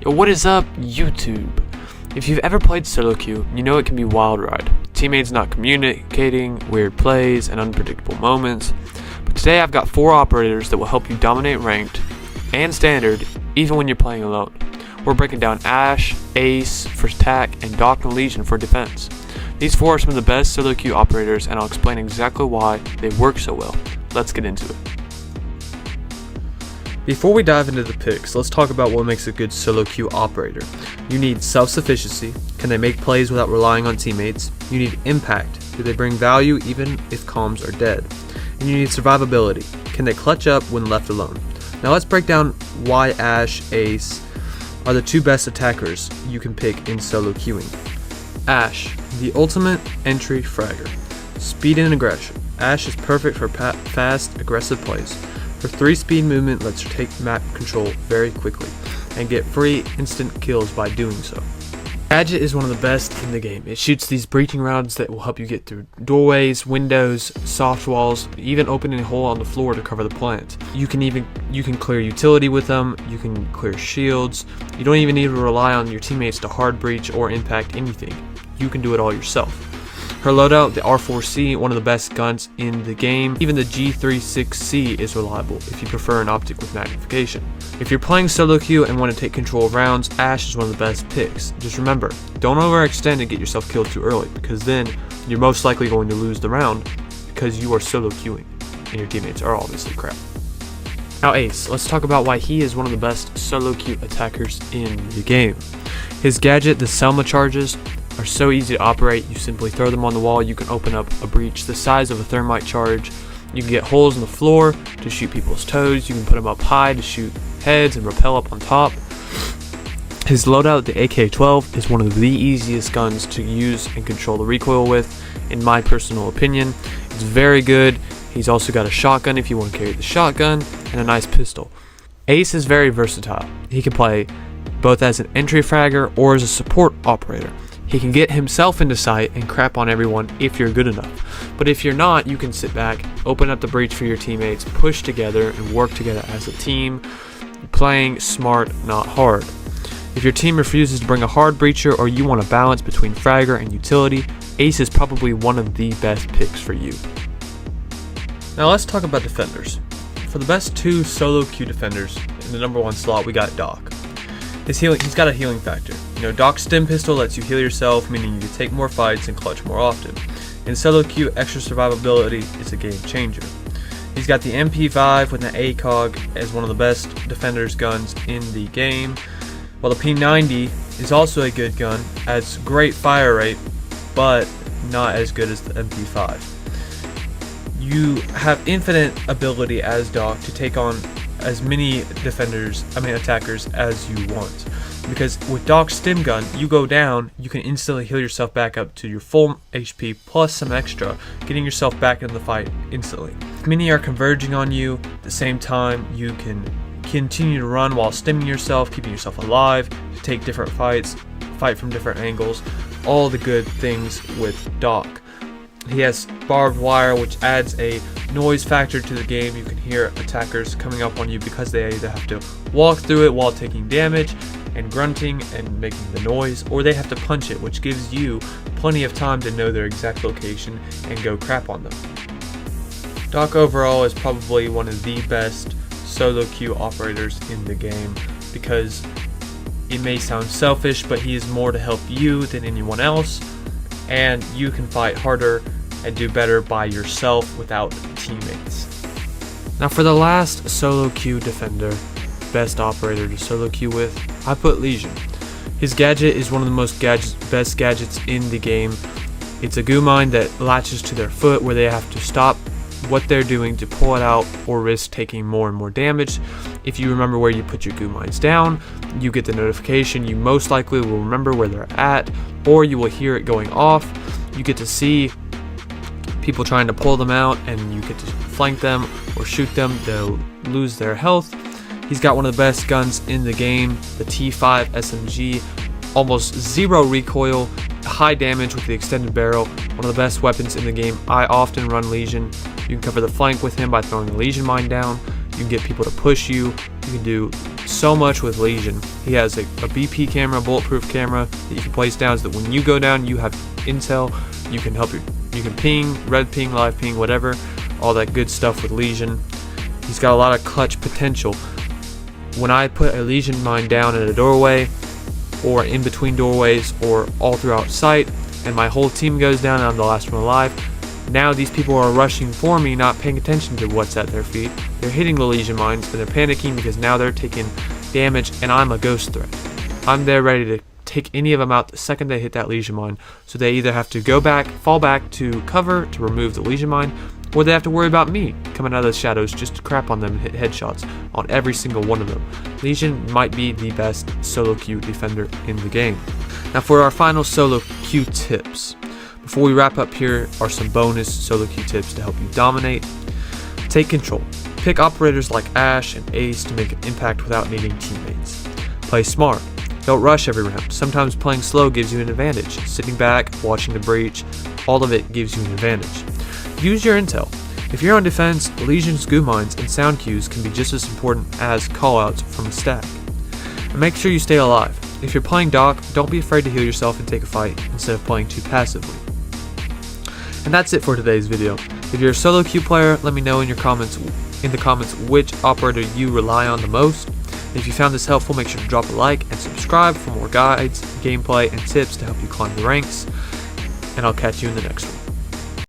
What is up, YouTube? If you've ever played solo queue, you know it can be a wild ride. Teammates not communicating, weird plays, and unpredictable moments. But today I've got 4 operators that will help you dominate ranked and standard even when you're playing alone. We're breaking down Ashe, Ace for attack, and Doc and Legion for defense. These 4 are some of the best solo queue operators, and I'll explain exactly why they work so well. Let's get into it. Before we dive into the picks, let's talk about what makes a good solo queue operator. You need self-sufficiency. Can they make plays without relying on teammates? You need impact. Do they bring value even if comms are dead? And you need survivability. Can they clutch up when left alone? Now let's break down why Ashe, Ace are the 2 best attackers you can pick in solo queuing. Ashe, the ultimate entry fragger. Speed and aggression. Ashe is perfect for fast, aggressive plays. Her 3-speed movement lets her take map control very quickly and get free instant kills by doing so. Gadget is one of the best in the game. It shoots these breaching rounds that will help you get through doorways, windows, soft walls, even opening a hole on the floor to cover the plant. You can clear utility with them, you can clear shields. You don't even need to rely on your teammates to hard breach or impact anything. You can do it all yourself. Her loadout, the R4C, one of the best guns in the game. Even the G36C is reliable if you prefer an optic with magnification. If you're playing solo queue and want to take control of rounds, Ashe is one of the best picks. Just remember, don't overextend and get yourself killed too early, because then you're most likely going to lose the round because you are solo queuing and your teammates are obviously crap. Now Ace, let's talk about why he is one of the best solo queue attackers in the game. His gadget, the Selma charges, are so easy to operate. You simply throw them on the wall. You can open up a breach the size of a thermite charge. You can get holes in the floor to shoot people's toes. You can put them up high to shoot heads and rappel up on top. His loadout, the AK-12, is one of the easiest guns to use and control the recoil with, in my personal opinion. It's very good. He's also got a shotgun if you want to carry the shotgun, and a nice pistol. Ace is very versatile. He can play both as an entry fragger or as a support operator. He can get himself into sight and crap on everyone if you're good enough. But if you're not, you can sit back, open up the breach for your teammates, push together, and work together as a team, playing smart, not hard. If your team refuses to bring a hard breacher or you want a balance between fragger and utility, Ace is probably one of the best picks for you. Now let's talk about defenders. For the best 2 solo queue defenders, in the number 1 slot, we got Doc. He's got a healing factor. Doc's stim pistol lets you heal yourself, meaning you can take more fights and clutch more often. In solo queue, extra survivability is a game changer. He's got the MP5 with an ACOG as one of the best defender's guns in the game, while the P90 is also a good gun, adds great fire rate, but not as good as the MP5. You have infinite ability as Doc to take on as many attackers as you want. Because with Doc's stim gun, you go down, you can instantly heal yourself back up to your full HP plus some extra, getting yourself back in the fight instantly. If many are converging on you at the same time, you can continue to run while stimming yourself, keeping yourself alive, to take different fights, fight from different angles, all the good things with Doc. He has barbed wire, which adds a noise factor to the game. You can hear attackers coming up on you because they either have to walk through it while taking damage and grunting and making the noise, or they have to punch it, which gives you plenty of time to know their exact location and go crap on them. Doc overall is probably one of the best solo queue operators in the game because it may sound selfish, but he is more to help you than anyone else, and you can fight harder and do better by yourself without teammates. Now for the last solo queue defender, best operator to solo queue with, I put Legion. His gadget is one of the best gadgets in the game. It's a goo mine that latches to their foot where they have to stop what they're doing to pull it out or risk taking more and more damage. If you remember where you put your goo mines down, you get the notification. You most likely will remember where they're at, or you will hear it going off. You get to see people trying to pull them out, and you get to flank them or shoot them. They'll lose their health. He's got one of the best guns in the game, the T5 SMG, almost 0 recoil, high damage with the extended barrel, one of the best weapons in the game. I often run Legion. You can cover the flank with him by throwing a Legion mine down. You can get people to push you. You can do so much with Legion. He has a BP camera, bulletproof camera that you can place down so that when you go down, you have intel. You can ping, red ping, live ping, whatever, all that good stuff with Legion. He's got a lot of clutch potential. When I put a Legion mine down at a doorway, or in between doorways, or all throughout sight, and my whole team goes down and I'm the last one alive, now these people are rushing for me, not paying attention to what's at their feet. They're hitting the Legion mines and they're panicking because now they're taking damage and I'm a ghost threat. I'm there ready to take any of them out the second they hit that Legion mine. So they either have to fall back to cover to remove the Legion mine, or they have to worry about me coming out of the shadows just to crap on them and hit headshots on every single one of them. Legion might be the best solo queue defender in the game. Now for our final solo queue tips. Before we wrap up, here are some bonus solo queue tips to help you dominate. Take control. Pick operators like Ash and Ace to make an impact without needing teammates. Play smart. Don't rush every round. Sometimes playing slow gives you an advantage. Sitting back, watching the breach, all of it gives you an advantage. Use your intel. If you're on defense, Legion's goo mines and sound cues can be just as important as callouts from a stack. And make sure you stay alive. If you're playing Doc, don't be afraid to heal yourself and take a fight instead of playing too passively. And that's it for today's video. If you're a solo queue player, let me know in the comments which operator you rely on the most. And if you found this helpful, make sure to drop a like and subscribe for more guides, gameplay, and tips to help you climb the ranks. And I'll catch you in the next one.